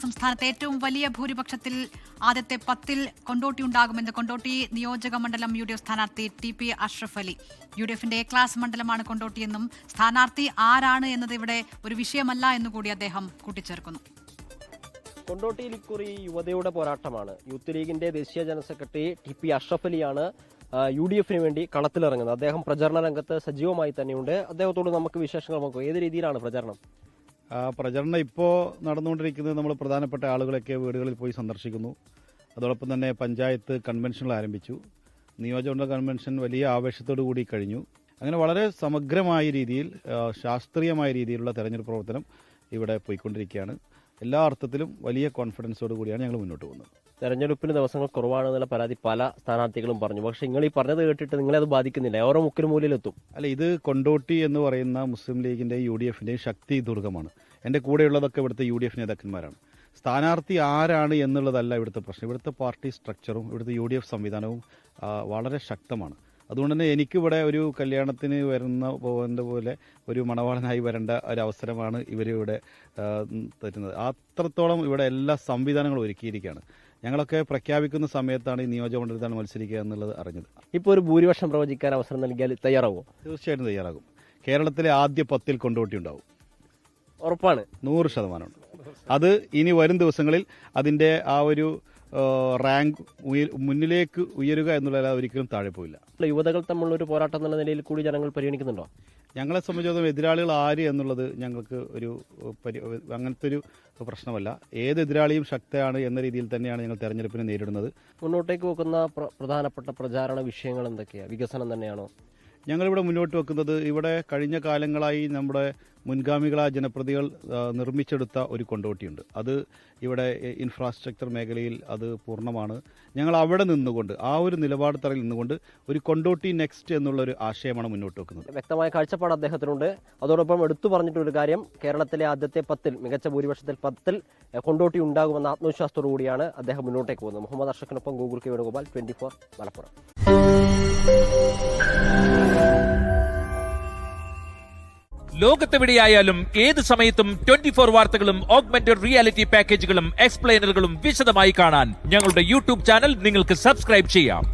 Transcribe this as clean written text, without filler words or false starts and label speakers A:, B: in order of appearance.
A: സംസ്ഥാനത്തെ ഏറ്റവും വലിയ ഭൂരിപക്ഷത്തിൽ ആദ്യത്തെ 10-ൽ കൊണ്ടോട്ടി ഉണ്ടാകുമെന്ന് കൊണ്ടോട്ടി നിയോജക മണ്ഡലം UDF സ്ഥാനാർത്ഥി TP അഷ്റഫ് അലി. UDFന്റെ A ക്ലാസ് മണ്ഡലമാണ് കൊണ്ടോട്ടിയെന്നും സ്ഥാനാർത്ഥി ആരാണ് എന്നത് ഇവിടെ ഒരു വിഷയമല്ല എന്നുകൂടി അദ്ദേഹം കൂട്ടിച്ചേർക്കുന്നു.
B: കൊണ്ടോട്ടിയിൽ ഇക്കുറി യുവതയുടെ പോരാട്ടമാണ്. യൂത്ത് ലീഗിന്റെ ദേശീയ ജനറൽ സെക്രട്ടറി TP അഷ്റഫ് അലിയാണ് UDFന് വേണ്ടി കളത്തിലിറങ്ങുന്നത്. അദ്ദേഹം പ്രചരണ രംഗത്ത് സജീവമായി തന്നെയുണ്ട്. അദ്ദേഹത്തോട് നമുക്ക് വിശേഷങ്ങൾ നോക്കാം. ഏത് രീതിയിലാണ് പ്രചരണം?
C: പ്രചരണം ഇപ്പോൾ നടന്നുകൊണ്ടിരിക്കുന്നത് നമ്മൾ പ്രധാനപ്പെട്ട ആളുകളൊക്കെ വീടുകളിൽ പോയി സന്ദർശിക്കുന്നു. അതോടൊപ്പം തന്നെ പഞ്ചായത്ത് കൺവെൻഷനുകൾ ആരംഭിച്ചു. നിയോജകമണ്ഡല കൺവെൻഷൻ വലിയ ആവേശത്തോടു കൂടി കഴിഞ്ഞു. അങ്ങനെ വളരെ സമഗ്രമായ രീതിയിൽ ശാസ്ത്രീയമായ രീതിയിലുള്ള തെരഞ്ഞെടുപ്പ് പ്രവർത്തനം ഇവിടെ പോയിക്കൊണ്ടിരിക്കുകയാണ്. എല്ലാ അർത്ഥത്തിലും വലിയ കോൺഫിഡൻസോട് കൂടിയാണ് ഞങ്ങൾ മുന്നോട്ട് പോകുന്നത്.
B: തെരഞ്ഞെടുപ്പിന് ദിവസങ്ങൾ കുറവാണെന്നുള്ള പരാതി പല സ്ഥാനാർത്ഥികളും പറഞ്ഞു. പക്ഷേ നിങ്ങൾ ഈ പറഞ്ഞത് കേട്ടിട്ട് നിങ്ങളെ അത് ബാധിക്കുന്നില്ല? ഓരോ മുക്കിന് മൂലയിലെത്തും.
C: അല്ല, ഇത് കൊണ്ടോട്ടി എന്ന് പറയുന്ന മുസ്ലിം ലീഗിന്റെയും UDFന്റെയും ശക്തി ദുർഗമാണ്. എൻ്റെ കൂടെയുള്ളതൊക്കെ ഇവിടുത്തെ UDF നേതാക്കന്മാരാണ്. സ്ഥാനാർത്ഥി ആരാണ് എന്നുള്ളതല്ല ഇവിടുത്തെ പ്രശ്നം. ഇവിടുത്തെ പാർട്ടി സ്ട്രക്ചറും ഇവിടുത്തെ UDF സംവിധാനവും വളരെ ശക്തമാണ്. അതുകൊണ്ട് തന്നെ എനിക്കിവിടെ ഒരു കല്യാണത്തിന് പോകുന്ന പോലെ ഒരു മണവാളനായി വരേണ്ട ഒരവസരമാണ് ഇവരിവിടെ തരുന്നത്. അത്രത്തോളം ഇവിടെ എല്ലാ സംവിധാനങ്ങളും ഒരുക്കിയിരിക്കുകയാണ്. ഞങ്ങളൊക്കെ പ്രഖ്യാപിക്കുന്ന സമയത്താണ് ഈ നിയോജകമണ്ഡലത്താണ് മത്സരിക്കുക എന്നുള്ളത് അറിഞ്ഞത്.
B: ഇപ്പോൾ ഒരു ഭൂരിപക്ഷം പ്രവചിക്കാൻ അവസരം നൽകിയാൽ തയ്യാറാവുമോ?
C: തീർച്ചയായിട്ടും തയ്യാറാകും. കേരളത്തിലെ ആദ്യ 10-ൽ കൊണ്ടോട്ടി ഉണ്ടാവും.
B: ഉറപ്പാണ്?
C: 100% അത് ഇനി വരും ദിവസങ്ങളിൽ അതിന്റെ ആ ഒരു റാങ്ക് മുന്നിലേക്ക് ഉയരുക എന്നുള്ള ഒരിക്കലും താഴെ പോയില്ല.
B: യുവതകൾ തമ്മിലുള്ള ഒരു പോരാട്ടം എന്നുള്ള നിലയിൽ കൂടി ജനങ്ങൾ പരിഗണിക്കുന്നുണ്ടോ?
C: ഞങ്ങളെ സംബന്ധിച്ചിടത്തോളം എതിരാളികൾ ആര് എന്നുള്ളത് ഞങ്ങൾക്ക് അങ്ങനത്തെ ഒരു പ്രശ്നമല്ല. ഏത് എതിരാളിയും ശക്തയാണ് എന്ന രീതിയിൽ തന്നെയാണ് ഞങ്ങൾ തെരഞ്ഞെടുപ്പിനെ നേരിടുന്നത്.
B: മുന്നോട്ടേക്ക് വെക്കുന്ന പ്രധാനപ്പെട്ട പ്രചാരണ വിഷയങ്ങൾ എന്തൊക്കെയാണ്? വികസനം തന്നെയാണോ?
C: ഞങ്ങളിവിടെ മുന്നോട്ട് വെക്കുന്നത് ഇവിടെ കഴിഞ്ഞ കാലങ്ങളായി നമ്മുടെ മുൻഗാമികളായ ജനപ്രതികൾ നിർമ്മിച്ചെടുത്ത ഒരു കൊണ്ടോട്ടിയുണ്ട്. അത് ഇവിടെ ഇൻഫ്രാസ്ട്രക്ചർ മേഖലയിൽ അത് പൂർണ്ണമാണ്. ഞങ്ങൾ അവിടെ നിന്നുകൊണ്ട് ആ ഒരു നിലപാട് തറയിൽ നിന്നുകൊണ്ട് ഒരു കൊണ്ടോട്ടി നെക്സ്റ്റ് എന്നുള്ളൊരു ആശയമാണ് മുന്നോട്ട് വെക്കുന്നത്.
B: വ്യക്തമായ കാഴ്ചപ്പാട് അദ്ദേഹത്തിനുണ്ട്. അതോടൊപ്പം എടുത്തു പറഞ്ഞിട്ടൊരു കാര്യം, കേരളത്തിലെ ആദ്യത്തെ 10-ൽ മികച്ച ഭൂരിപക്ഷത്തിൽ 10-ൽ കൊണ്ടോട്ടി ഉണ്ടാകുമെന്ന ആത്മവിശ്വാസത്തോടു കൂടിയാണ് അദ്ദേഹം മുന്നോട്ടേക്ക് പോകുന്നത്. മുഹമ്മദ് അർഷക്കിനൊപ്പം ഗൂഗിൾ കെ വേണുഗോപാൽ, 24 മലപ്പുറം.
D: ലോകത്തെവിടെയായാലും ഏത് സമയത്തും 24 വാർത്തകളും ഓഗ്മെന്റഡ് റിയാലിറ്റി പാക്കേജുകളും എക്സ്പ്ലെയിനറുകളും വിശദമായി കാണാൻ ഞങ്ങളുടെ YouTube ചാനൽ നിങ്ങൾക്ക് സബ്സ്ക്രൈബ് ചെയ്യാം.